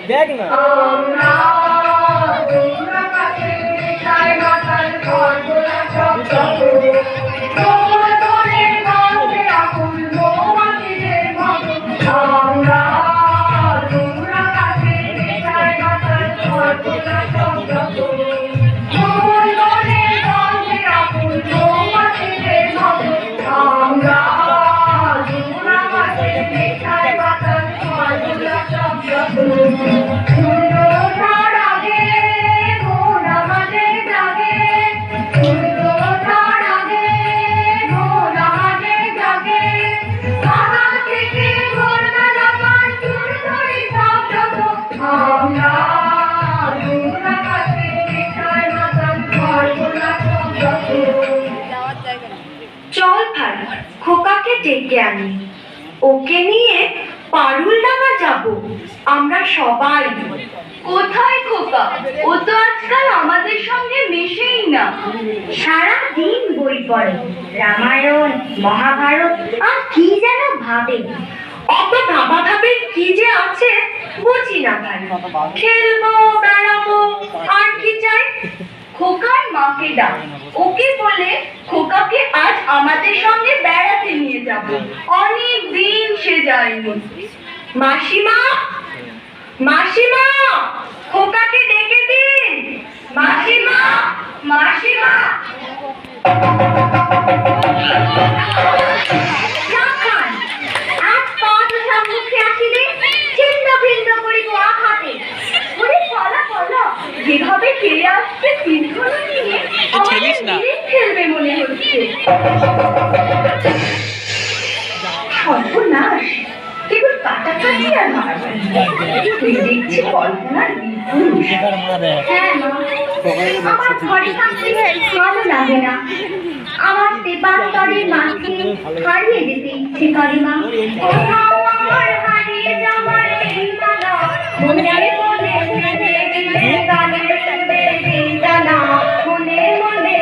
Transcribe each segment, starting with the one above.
দেখ না খোকাকে ডেকে আনি, ওকে নিয়ে পারুলডাঙ্গা যাব আমরা সবাই। কোথায় খোকা? ও তো আজকাল আমাদের সঙ্গে মেশেই না। সারা দিন বই পড়ে, রামায়ণ মহাভারত আর কি যেন ভাবে। অত ভাবা ভাবের কি যে আছে বুঝি না ভাই। খেলবো বেড়াবো আর কি চাই। খোকার মাকে ডাক, ওকে বলে খোকাকে আজ আমাদের সঙ্গে বেড়াতে নিয়ে যাব। অনেক দিন সে যায়নি। মাসিমা, মাসিমা, খোকাকে ডেকে দিন। মাসিমা, মাসিমা। আজ পদ সম্মুখে আসিলে ছিন্ন ভিন্ন করিব আঘাতে। ওরে ফলা ফলা, যেভাবে ফিরে আসছে তিনগুলো নিয়ে খেলবে মনে হচ্ছে। সর্বনাশ, কেবল কাটাকাটি আর মারামারি। তুই দেখছি কল্পনার বিপুল। হ্যাঁ মা, আমার ঘরে থাকতে ভালো লাগে না। আমার তেপান্তরের মাকে হারিয়ে যেতে ইচ্ছে করে মা। কোথাও আমার হারিয়ে যাওয়ার এই মালা, মনে মনে গানের সুরে বেজানা, মনে মনে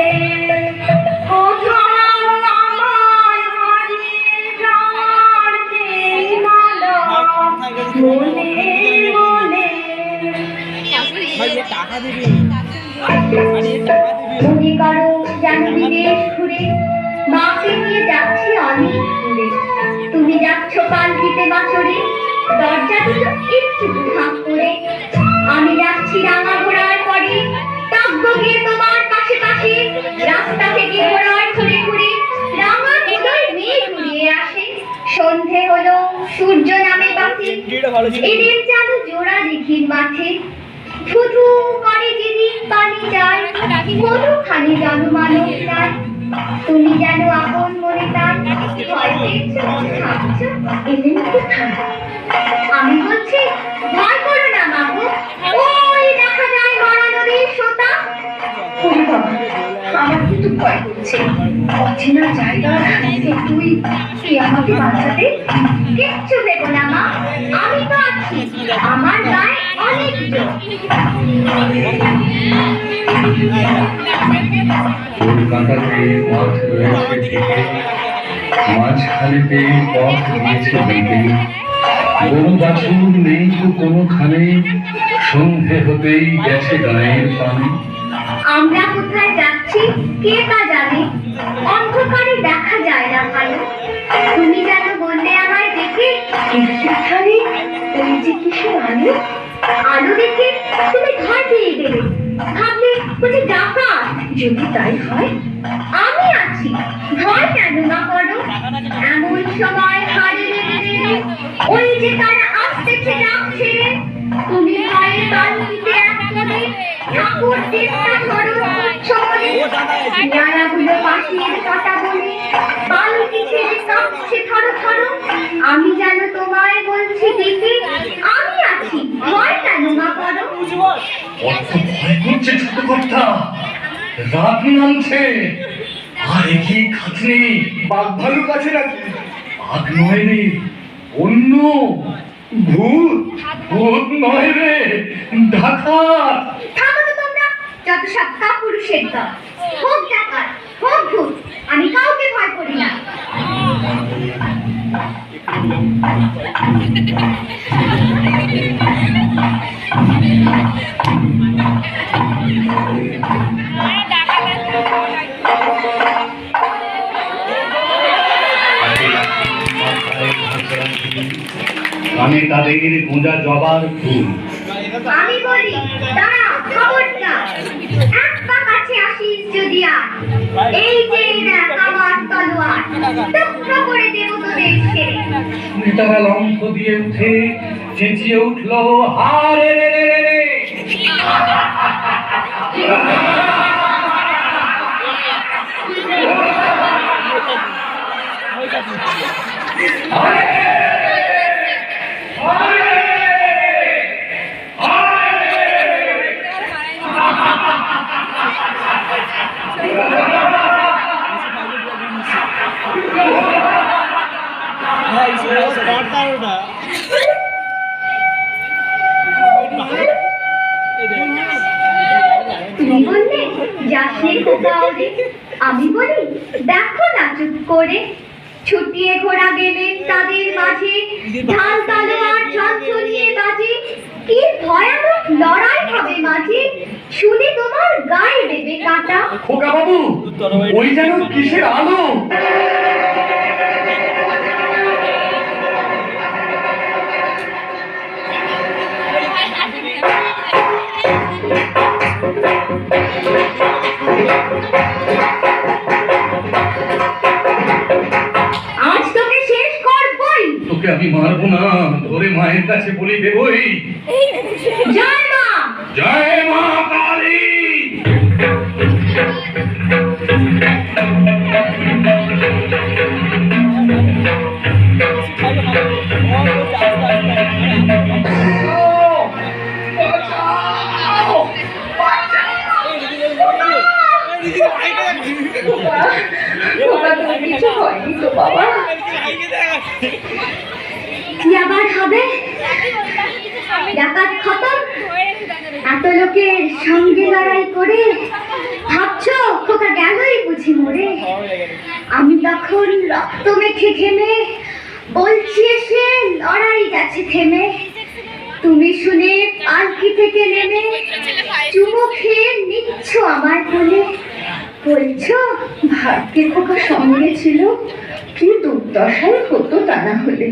কোথাও আমার হারিয়ে যাওয়ার এই মালা, মনে মনে। মনে করো যেন বিদেশ ঘুরে মাকে নিয়ে যাচ্ছি অনেক দূরে। তুমি যাচ্ছ পালকিতে বাছরে, দরজা দুটো একটু ফাঁক করে। আমি যাচ্ছি রাঙা ঘোড়ার পরে, টাকবো গিয়ে তোমার পাশে পাশে। রাস্তা থেকে ঘোড়ার ঘুরে ঘুরে রাঙা দুটোই মেঘ উড়িয়ে আসে। সন্ধে হলো, সূর্য নামে বাঁচে, এদের যেন জোড়া দিঘির মাঠে। ধুধু করে যেদিন পানি যায়, কোনোখানে যেন মানব নাই। তুমি যেন আপন মনে তাই ভয় পেয়েছো, ভাবছো এলেন কোথায়। আমি বলছি ভয় করো না মাগো, ওই দেখা যায় মরা নদীর সোতা। ওরে বাবা, আমার কিন্তু ভয় করছে। অচেনা জায়গা তুই তুই আমাকে বাঁচাতে। কিচ্ছু ভেবো না মা, আমি তো আছি, আমার গায়ে অনেক জোর। কলকাতাতে পথ রয়েছে ঢেকে, মাঝখানেতে পথ দিয়েছে বেঁকে। গরু বাছুর নেই তো কোনোখানে, সন্ধে হতেই গেছে গায়ের পানি। আমরা কোথায় যাচ্ছি কে তা জানে, অন্ধকারে দেখা যায় না ভালো। তুমি যেন বললে আমায় দেখে, সেখানে ওই যে কিসের আলো, আলো দেখে তুমি ভয় পেয়ে গেলে। ভাবলে বুঝি ডাকাত। যদি তাই হয় আমি আছি, ভয় কেন না করো। এমন সময় হারে লেগে ওই যে তারা আসতেছে ডাকছে। তুমি ভয়ে পালকিতে একবারে ঠাকুর চেষ্টা করো ছড়ে। পেয়ারাগুলো পাখির কথা বলে পালকি ছেড়ে কাঁপছে থরো থরো। আমি যেন তোমায় বলছি ডেকে, আমি কর্তা, রাত নামছে। আর কি খাটনি, বাঘ ভালুক আছে নাকি? বাঘ নয় রে, অন্য ভূত। ভূত নয় রে, ডাকাত। থামো তো তোমরা, যত সব কাপুরুষের দল। হোক ডাকাত, হোক ভূত, আমি কাউকে ভয় করি না। আমি তাদের গোঁজা জবার ফুল। আমি বলি, দাঁড়া, খবরদার। এক পা কাছে আসিস যদি আর, এই যে দেখ আমার তলোয়ার, টুকরো করে দেবো তোদের ছেড়ে। নেতারা লম্ফ দিয়ে উঠে চেঁচিয়ে উঠলো, হারে রে রে রে রে। তুমি বললে যাস নে কোথাও রে, আমি বলি দেখো না চুপ করে। ছুটিয়ে ঘোড়া গেলে তাদের মাঝে, ঢাল তলোয়ার ঝনঝনিয়ে বাজে। কি ভয়ানক লড়াই হবে মাঝে, শুনে তোমার গায়ে দেবে কাঁটা। খোকা বাবু, ওই যেন কিসের আলো। আজ তোকে শেষ করবই। তোকে আমি মারবো না, ধরে মায়ের কাছে বলি দেবই। জয় মা। জয় মা কালী। কিছু হয়নি তো বাবা? কি আবার হবে? ডাকাত খতম। এত লোকের সঙ্গে লড়াই করে ভাবছো খোকা গেলই বুঝি মরে। আমি তখন রক্ত মেখে ঘেমে বলছি এসে লড়াই গেছে থেমে। তুমি শুনে পালকি থেকে নেমে চুমো খেয়ে নিচ্ছ আমার কোলে। বলছো ভাগ্যে খোকা সঙ্গে ছিল, কি দুর্দশাই হতো তা না হলে।